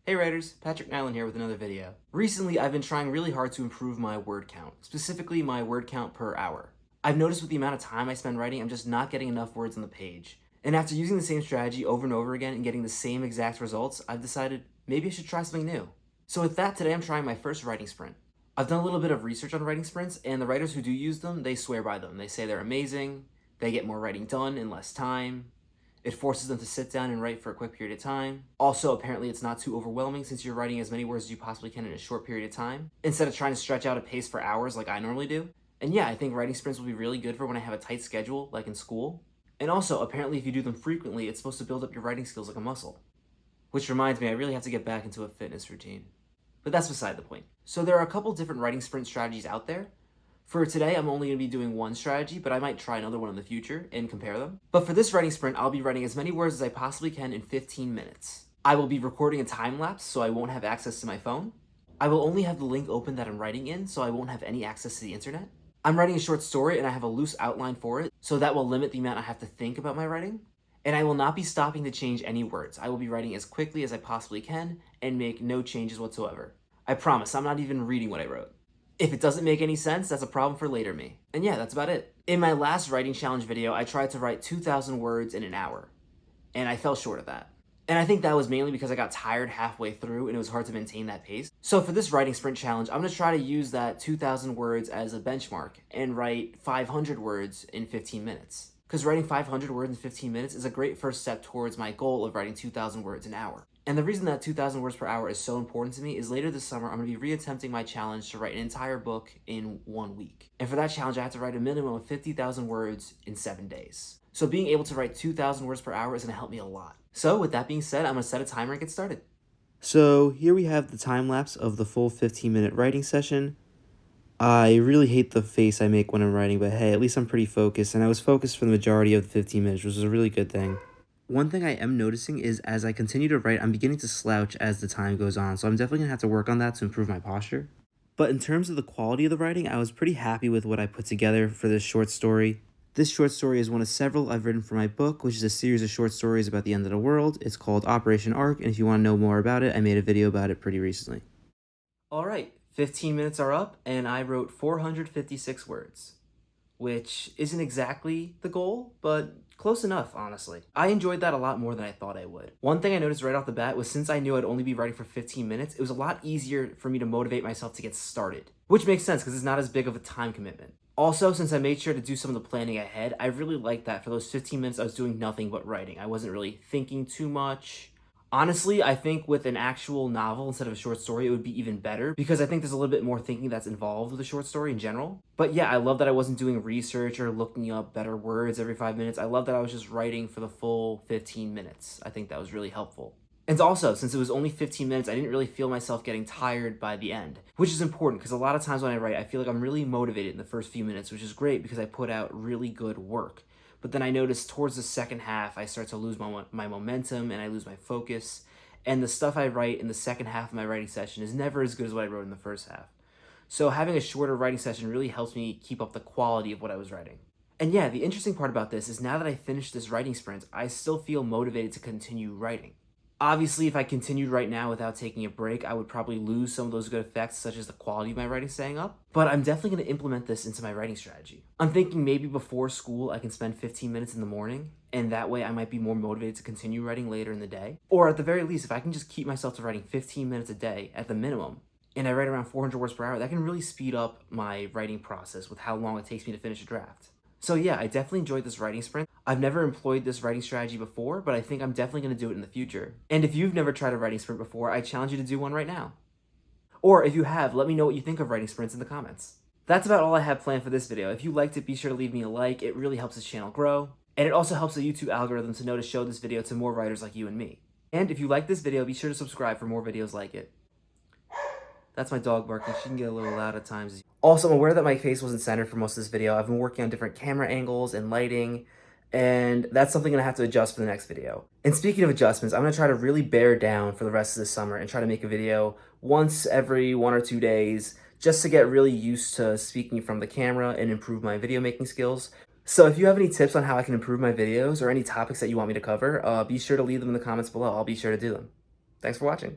Hey writers, Patrick Nyland here with another video. Recently, I've been trying really hard to improve my word count, specifically my word count per hour. I've noticed with the amount of time I spend writing, I'm just not getting enough words on the page. And after using the same strategy over and over again and getting the same exact results, I've decided maybe I should try something new. So with that, today I'm trying my first writing sprint. I've done a little bit of research on writing sprints, and the writers who do use them, they swear by them. They say they're amazing, they get more writing done in less time, it forces them to sit down and write for a quick period of time. Also, apparently it's not too overwhelming since you're writing as many words as you possibly can in a short period of time, instead of trying to stretch out a pace for hours like I normally do. And yeah, I think writing sprints will be really good for when I have a tight schedule, like in school. And also, apparently if you do them frequently, it's supposed to build up your writing skills like a muscle. Which reminds me, I really have to get back into a fitness routine. But that's beside the point. So there are a couple different writing sprint strategies out there. For today, I'm only going to be doing one strategy, but I might try another one in the future and compare them. But for this writing sprint, I'll be writing as many words as I possibly can in 15 minutes. I will be recording a time lapse, so I won't have access to my phone. I will only have the link open that I'm writing in, so I won't have any access to the internet. I'm writing a short story and I have a loose outline for it, so that will limit the amount I have to think about my writing. And I will not be stopping to change any words. I will be writing as quickly as I possibly can and make no changes whatsoever. I promise, I'm not even reading what I wrote. If it doesn't make any sense, that's a problem for later me. And yeah, that's about it. In my last writing challenge video, I tried to write 2,000 words in an hour, and I fell short of that. And I think that was mainly because I got tired halfway through and it was hard to maintain that pace. So for this writing sprint challenge, I'm gonna try to use that 2,000 words as a benchmark and write 500 words in 15 minutes. Because writing 500 words in 15 minutes is a great first step towards my goal of writing 2,000 words an hour. And the reason that 2,000 words per hour is so important to me is later this summer, I'm going to be reattempting my challenge to write an entire book in 1 week. And for that challenge, I have to write a minimum of 50,000 words in 7 days. So being able to write 2,000 words per hour is going to help me a lot. So with that being said, I'm going to set a timer and get started. So here we have the time lapse of the full 15-minute writing session. I really hate the face I make when I'm writing, but hey, at least I'm pretty focused, and I was focused for the majority of the 15 minutes, which is a really good thing. One thing I am noticing is as I continue to write, I'm beginning to slouch as the time goes on, so I'm definitely going to have to work on that to improve my posture. But in terms of the quality of the writing, I was pretty happy with what I put together for this short story. This short story is one of several I've written for my book, which is a series of short stories about the end of the world. It's called Operation Ark, and if you want to know more about it, I made a video about it pretty recently. Alright, 15 minutes are up, and I wrote 456 words, which isn't exactly the goal, but close enough, honestly. I enjoyed that a lot more than I thought I would. One thing I noticed right off the bat was since I knew I'd only be writing for 15 minutes, it was a lot easier for me to motivate myself to get started, which makes sense because it's not as big of a time commitment. Also, since I made sure to do some of the planning ahead, I really liked that for those 15 minutes I was doing nothing but writing. I wasn't really thinking too much. Honestly, I think with an actual novel instead of a short story, it would be even better because I think there's a little bit more thinking that's involved with a short story in general. But yeah, I love that I wasn't doing research or looking up better words every 5 minutes. I love that I was just writing for the full 15 minutes. I think that was really helpful. And also, since it was only 15 minutes, I didn't really feel myself getting tired by the end, which is important because a lot of times when I write, I feel like I'm really motivated in the first few minutes, which is great because I put out really good work. But then I noticed towards the second half, I start to lose my momentum and I lose my focus. And the stuff I write in the second half of my writing session is never as good as what I wrote in the first half. So having a shorter writing session really helps me keep up the quality of what I was writing. And yeah, the interesting part about this is now that I finished this writing sprint, I still feel motivated to continue writing. Obviously, if I continued right now without taking a break, I would probably lose some of those good effects, such as the quality of my writing staying up. But I'm definitely going to implement this into my writing strategy. I'm thinking maybe before school, I can spend 15 minutes in the morning, and that way I might be more motivated to continue writing later in the day. Or at the very least, if I can just keep myself to writing 15 minutes a day at the minimum, and I write around 400 words per hour, that can really speed up my writing process with how long it takes me to finish a draft. So yeah, I definitely enjoyed this writing sprint. I've never employed this writing strategy before, but I think I'm definitely going to do it in the future. And if you've never tried a writing sprint before, I challenge you to do one right now. Or if you have, let me know what you think of writing sprints in the comments. That's about all I have planned for this video. If you liked it, be sure to leave me a like. It really helps this channel grow. And it also helps the YouTube algorithm to know to show this video to more writers like you and me. And if you like this video, be sure to subscribe for more videos like it. That's my dog barking. She can get a little loud at times. Also, I'm aware that my face wasn't centered for most of this video. I've been working on different camera angles and lighting, and that's something I'm gonna have to adjust for the next video. And speaking of adjustments, I'm gonna try to really bear down for the rest of the summer and try to make a video once every 1 or 2 days, just to get really used to speaking from the camera and improve my video making skills. So if you have any tips on how I can improve my videos or any topics that you want me to cover, be sure to leave them in the comments below. I'll be sure to do them. Thanks for watching.